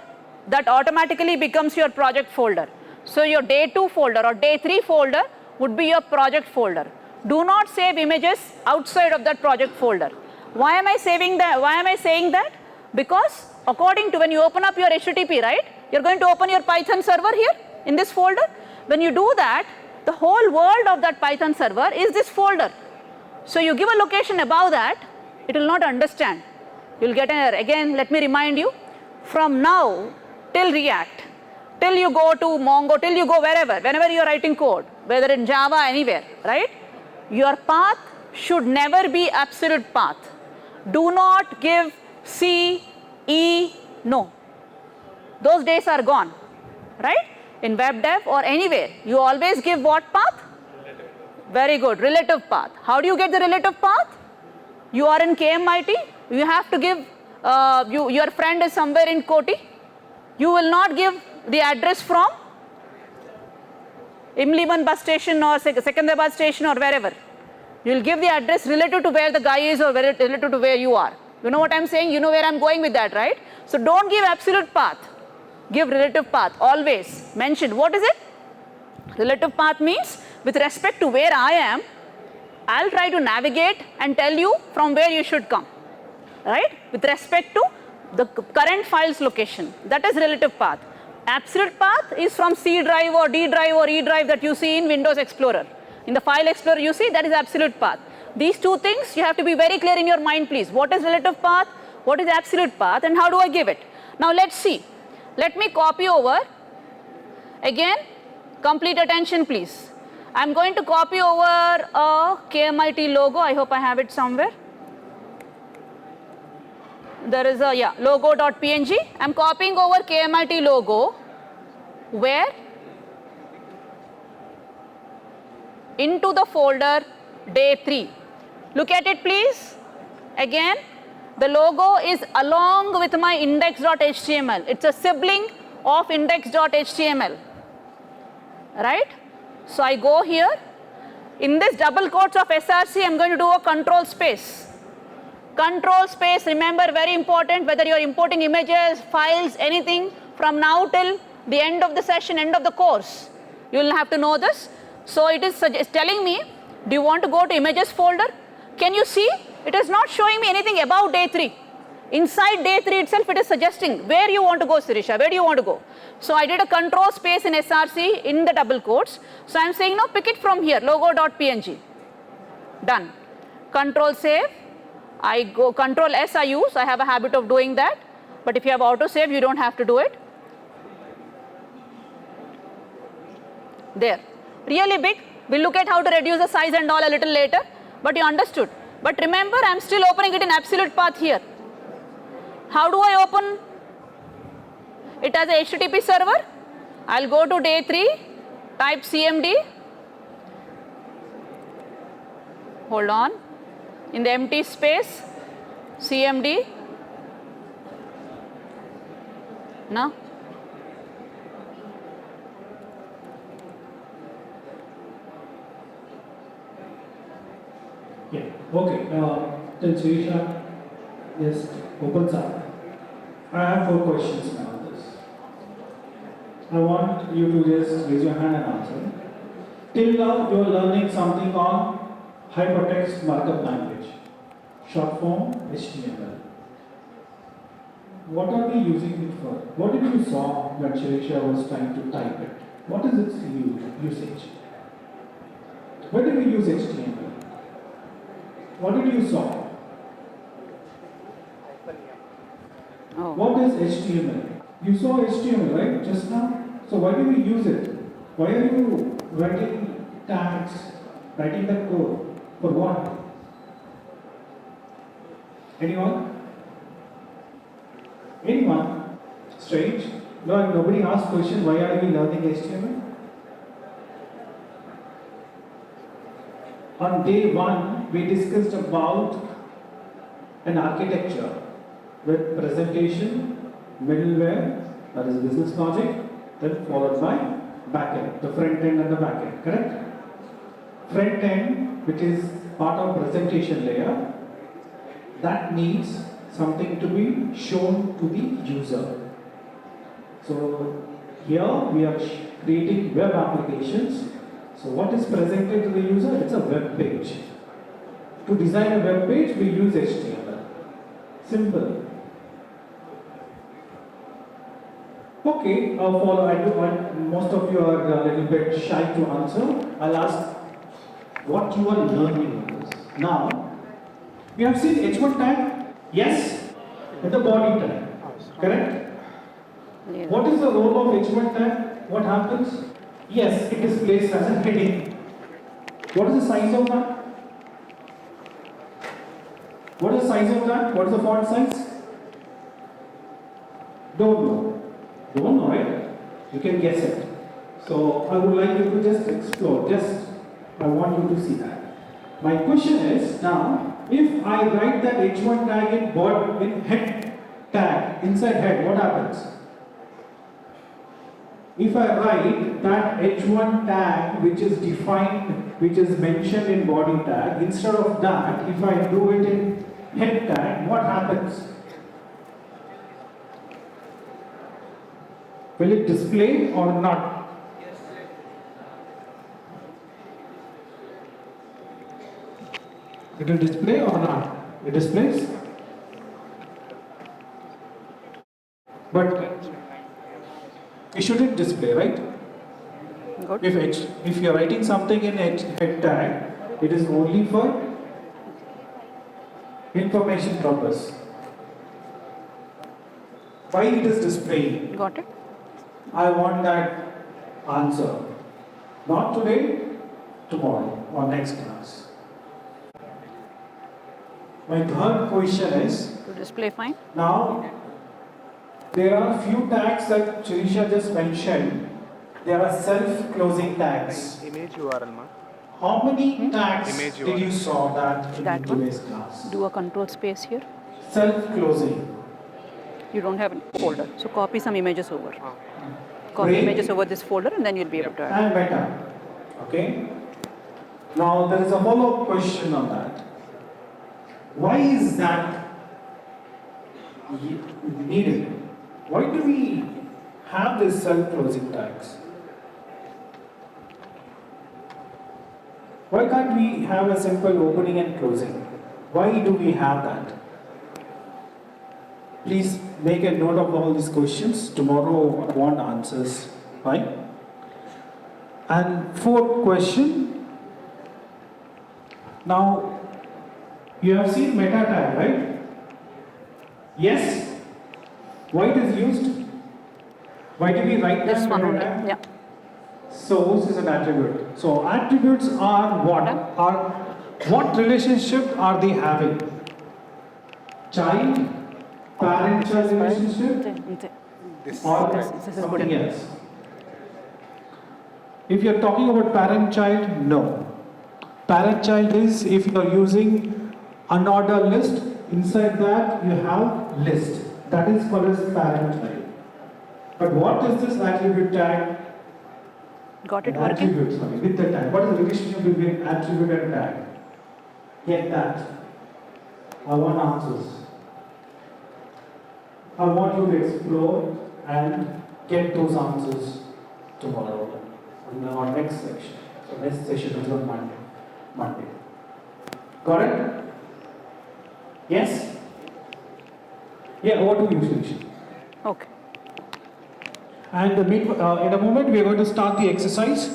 that automatically becomes your project folder. So your day 2 folder or day 3 folder would be your project folder. Do not save images outside of that project folder. Why am I saving that? Why am I saying that? Because according to when you open up your HTTP, right? You're going to open your Python server here in this folder. When you do that, the whole world of that Python server is this folder. So you give a location above that, it will not understand. You'll get an error. Again, let me remind you, from now till React, till you go to Mongo, till you go wherever, whenever you are writing code, whether in Java, anywhere, right? Your path should never be absolute path. Do not give C, E, no. Those days are gone, right? In web dev or anywhere, you always give what path? Relative. Very good, relative path. How do you get the relative path? You are in KMIT, you have to give, your friend is somewhere in Koti. You will not give the address from Imliban bus station or Secunderabad station or wherever. You will give the address relative to where the guy is or relative to where you are. You know what I'm saying? You know where I'm going with that, right? So don't give absolute path. Give relative path, always mention. What is it? Relative path means with respect to where I am, I'll try to navigate and tell you from where you should come, right? With respect to the current file's location. That is relative path. Absolute path is from C drive or D drive or E drive that you see in Windows Explorer. In the File Explorer you see, that is absolute path. These two things you have to be very clear in your mind, please. What is relative path? What is absolute path? And how do I give it? Now let's see. Let me copy over. Again, complete attention please. I'm going to copy over a KMIT logo. I hope I have it somewhere. There is a, yeah, logo.png. I'm copying over KMIT logo. Where? Into the folder day 3. Look at it please. Again, the logo is along with my index.html. It's a sibling of index.html. Right? So I go here. In this double quotes of SRC, I'm going to do a control space. Control space, remember, very important, whether you're importing images, files, anything from now till the end of the session, end of the course. You will have to know this. So it is telling me, do you want to go to images folder? Can you see? It is not showing me anything about day 3. Inside day 3 itself, it is suggesting where you want to go, Sirisha, where do you want to go? So I did a control space in SRC in the double quotes. So I'm saying now pick it from here, logo.png. Done. Control save. I go, control S I use, I have a habit of doing that. But if you have auto save, you don't have to do it. There. Really big. We'll look at how to reduce the size and all a little later. But you understood. But remember, I'm still opening it in absolute path here. How do I open it as a HTTP server? I'll go to day 3, type CMD. Hold on. In the empty space, CMD. No? Yeah, okay. Then Sirisha just opens up. I have 4 questions now on this. I want you to just raise your hand and answer. Till now, you are learning something on hypertext markup language, short form HTML. What are we using it for? What did you saw when Sirisha was trying to type it? What is its usage? Where did we use HTML? What did you saw? Oh. What is HTML? You saw HTML, right, just now? So why do we use it? Why are you writing tags, writing the code? For what? Anyone? Anyone? Strange? No, nobody asked question, why are we learning HTML? On day 1, we discussed about an architecture with presentation, middleware, that is business logic, then followed by backend, the front end and the backend, correct? Front end, which is part of presentation layer, that needs something to be shown to the user. So here we are creating web applications. So what is presented to the user? It's a web page. To design a web page, we use HTML. Simple. Okay, most of you are a little bit shy to answer. I'll ask what you are learning in this. Now, you have seen H1 tag? Yes? In the body tag, correct? Yeah. What is the role of H1 tag? What happens? Yes, it is placed as a heading. What is the size of that? What is the size of that? What is the font size? Don't know. Don't know, right? You can guess it. So I would like you to just explore. I want you to see that. My question is now, if I write that H1 tag in head tag, inside head, what happens? If I write that H1 tag which is defined, which is mentioned in body tag, instead of that, if I do it in head tag, what happens? Will it display or not? It will display or not? It displays. But it shouldn't display, right? Good. If you are writing something in head tag, it is only for information purpose. Why it is displaying? Got it? I want that answer. Not today, tomorrow or next class. My third question is, To display fine. now there are few tags that Shirisha just mentioned. There are self-closing tags. Image URL, ma. How many tags Image did you saw that in That one. today's class? Do a control space here. Self-closing. You don't have a folder. So copy some images over. Copy Break. images over this folder and then you'll be able to add. And meta. Okay? Now there is a follow-up question on that. Why is that needed? Why do we have these self-closing tags? Why can't we have a simple opening and closing? Why do we have that? Please make a note of all these questions. Tomorrow I want answers. Right? And fourth question. Now, you have seen meta tag, right? Yes? Why it is used? Why do we write This that one meta only. tag? Yeah. Source is an attribute. So attributes are what? Are what relationship are they having? Child, parent-child relationship, or This is good something enough. else? If you are talking about parent-child, no. Parent-child is if you are using unordered list. Inside that you have list. That is called as parent-child. But what is this attribute tag? Got it An working? attribute, sorry, with the tag. What is the relationship between attribute and tag? Get that. I want answers. I want you to explore and get those answers tomorrow in our next section. So next session is on Monday. Got it? Yes? Yeah, over to you, Shirisha. Okay. And in a moment, we are going to start the exercise,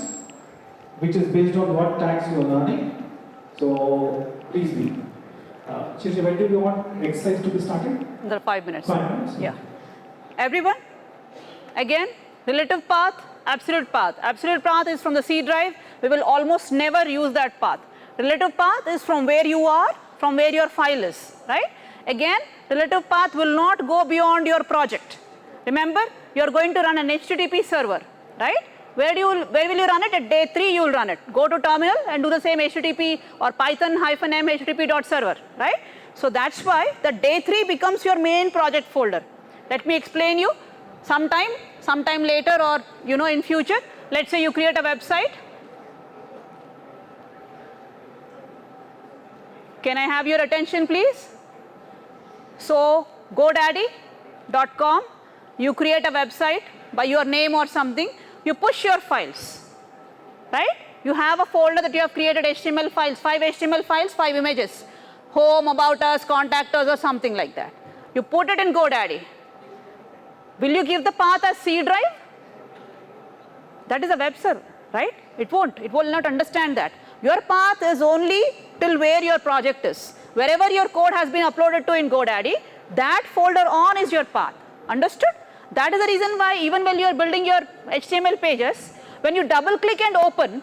which is based on what tags you are learning. So, please be. Shirisha, when do you want exercise to be started? There are 5 minutes. 5 minutes? Yeah. Everyone? Again, relative path, absolute path. Absolute path is from the C drive. We will almost never use that path. Relative path is from where you are, from where your file is, right? Again, relative path will not go beyond your project. Remember, you are going to run an HTTP server, right? Where will you run it? At day 3 you will run it. Go to terminal and do the same HTTP or Python-m http.server, right? So that's why the day 3 becomes your main project folder. Let me explain you sometime later or in future. Let's say you create a website. Can I have your attention please? So GoDaddy.com, you create a website by your name or something, you push your files, right? You have a folder that you have created HTML files, 5 HTML files, 5 images, home, about us, contact us or something like that. You put it in GoDaddy. Will you give the path as C drive? That is a web server, right? It will not understand that. Your path is only till where your project is. Wherever your code has been uploaded to in GoDaddy, that folder on is your path. Understood? That is the reason why even when you are building your HTML pages, when you double click and open,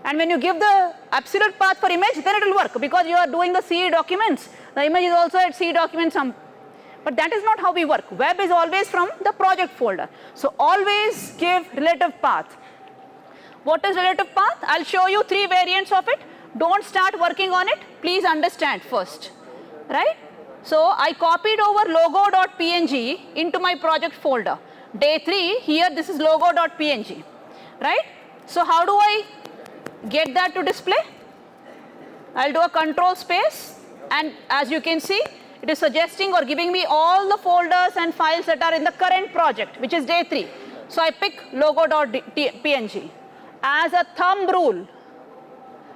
and when you give the absolute path for image, then it will work because you are doing the C documents. The image is also at C documents. But that is not how we work. Web is always from the project folder. So always give relative path. What is relative path? I'll show you 3 variants of it. Don't start working on it. Please understand first, right? So I copied over logo.png into my project folder. Day 3, here this is logo.png, right? So how do I get that to display? I'll do a control space, and as you can see, it is suggesting or giving me all the folders and files that are in the current project, which is day 3. So I pick logo.png. As a thumb rule,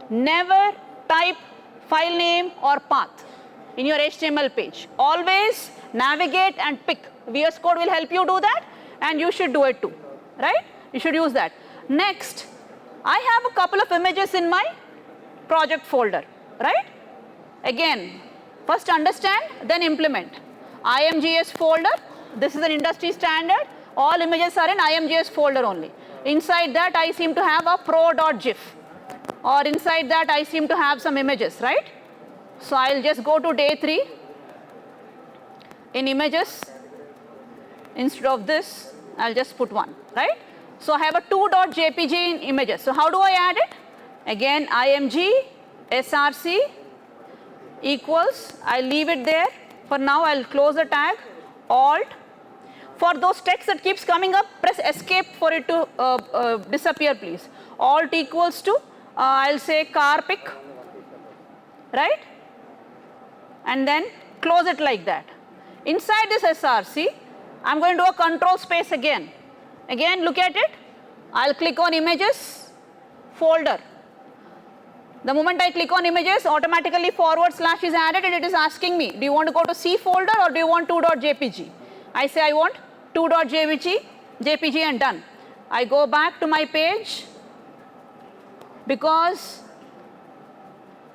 never type file name or path in your HTML page. Always navigate and pick. VS Code will help you do that, and you should do it too, right? You should use that. Next, I have a couple of images in my project folder, right? Again, first understand, then implement. IMGS folder, this is an industry standard. All images are in IMGS folder only. Inside that I seem to have a pro.gif, or inside that I seem to have some images, right? So I'll just go to day 3 in images. Instead of this, I'll just put 1, right? So I have a 2.jpg in images. So how do I add it? Again, img src equals, I'll leave it there. For now, I'll close the tag, alt. For those text that keeps coming up, press escape for it to disappear, please. Alt equals to, I'll say car pick, right? And then close it like that. Inside this src, I'm going to do a control space again. Again, look at it. I'll click on images, folder. The moment I click on images, automatically / is added, and it is asking me, do you want to go to C folder or do you want 2.jpg? I say I want 2.jpg and done. I go back to my page because,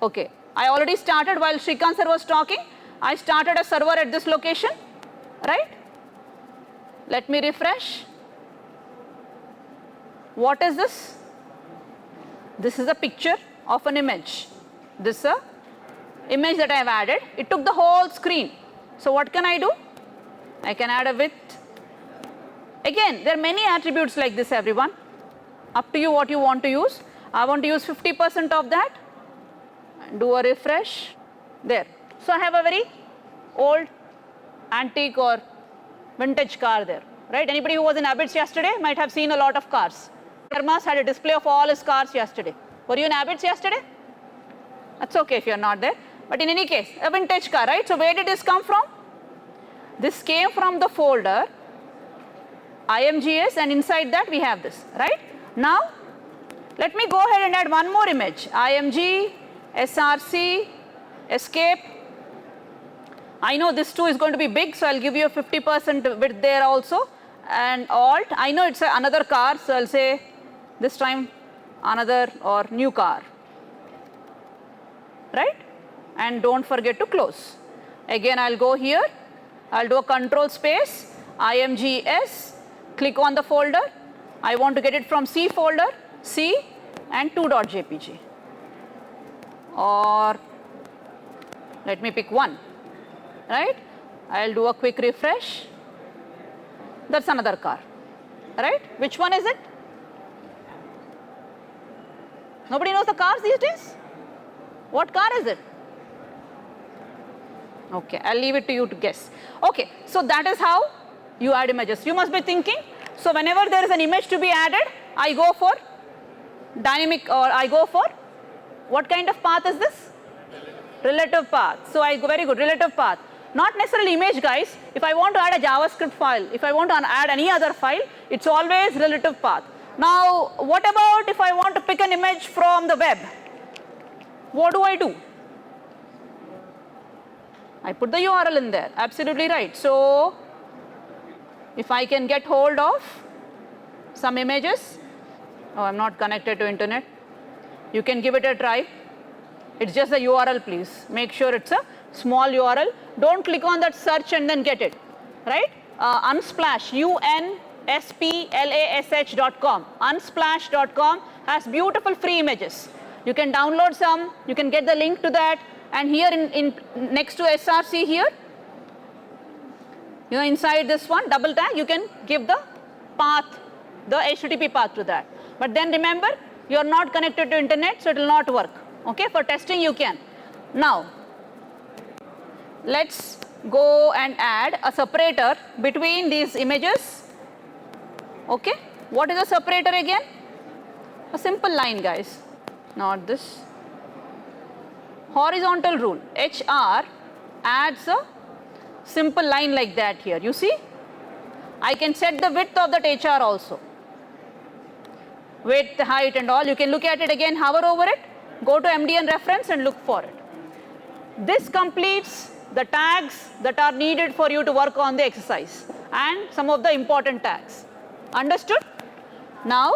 okay, I already started while Shrikant sir was talking. I started a server at this location, right? Let me refresh. What is this? This is a picture of an image. This is a image that I have added. It took the whole screen. So what can I do? I can add a width. Again, there are many attributes like this, everyone. Up to you what you want to use. I want to use 50% of that. Do a refresh. There. So I have a very old, antique or vintage car there, right? Anybody who was in Abbott's yesterday might have seen a lot of cars. Hermas had a display of all his cars yesterday. Were you in Abbott's yesterday? That's okay if you're not there. But in any case, a vintage car, right? So where did this come from? This came from the folder IMGS, and inside that we have this, right? Now, let me go ahead and add one more image. IMG, SRC, escape. I know this too is going to be big, so I'll give you a 50% width there also. And alt, I know it's another car, so I'll say this time another or new car, right? And don't forget to close. Again, I'll go here, I'll do a control space, IMGS, click on the folder. I want to get it from C folder, C and 2.jpg. Or let me pick 1, right? I'll do a quick refresh. That's another car, right? Which one is it? Nobody knows the cars these days? What car is it? Okay, I'll leave it to you to guess. Okay, so that is how you add images. You must be thinking, so whenever there is an image to be added, I go for dynamic, or I go for, what kind of path is this? Relative path. So I go, very good, relative path. Not necessarily image, guys. If I want to add a JavaScript file, if I want to add any other file, it's always relative path. Now, what about if I want to pick an image from the web? What do I do? I put the URL in there. Absolutely right. So, if I can get hold of some images, oh, I'm not connected to internet. You can give it a try. It's just the URL, please. Make sure it's a small URL. Don't click on that search and then get it, right? Unsplash, unsplash.com. Unsplash.com has beautiful free images. You can download some, you can get the link to that, and here in next to SRC here, you know, inside this one, double tag, you can give the path, the HTTP path to that. But then remember, you are not connected to internet, so it will not work. Okay, for testing you can. Now, let's go and add a separator between these images. Okay, what is a separator again? A simple line, guys, not this. Horizontal rule, HR adds a simple line like that here, you see. I can set the width of that HR also. Width, height and all. You can look at it again, hover over it, go to MDN reference and look for it. This completes the tags that are needed for you to work on the exercise and some of the important tags. Understood? Now,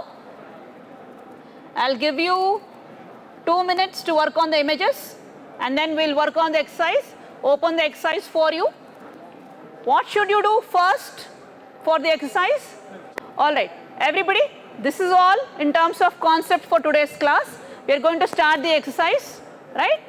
I'll give you 2 minutes to work on the images and then we'll work on the exercise. Open the exercise for you. What should you do first for the exercise? Alright, everybody, this is all in terms of concept for today's class. We are going to start the exercise, right?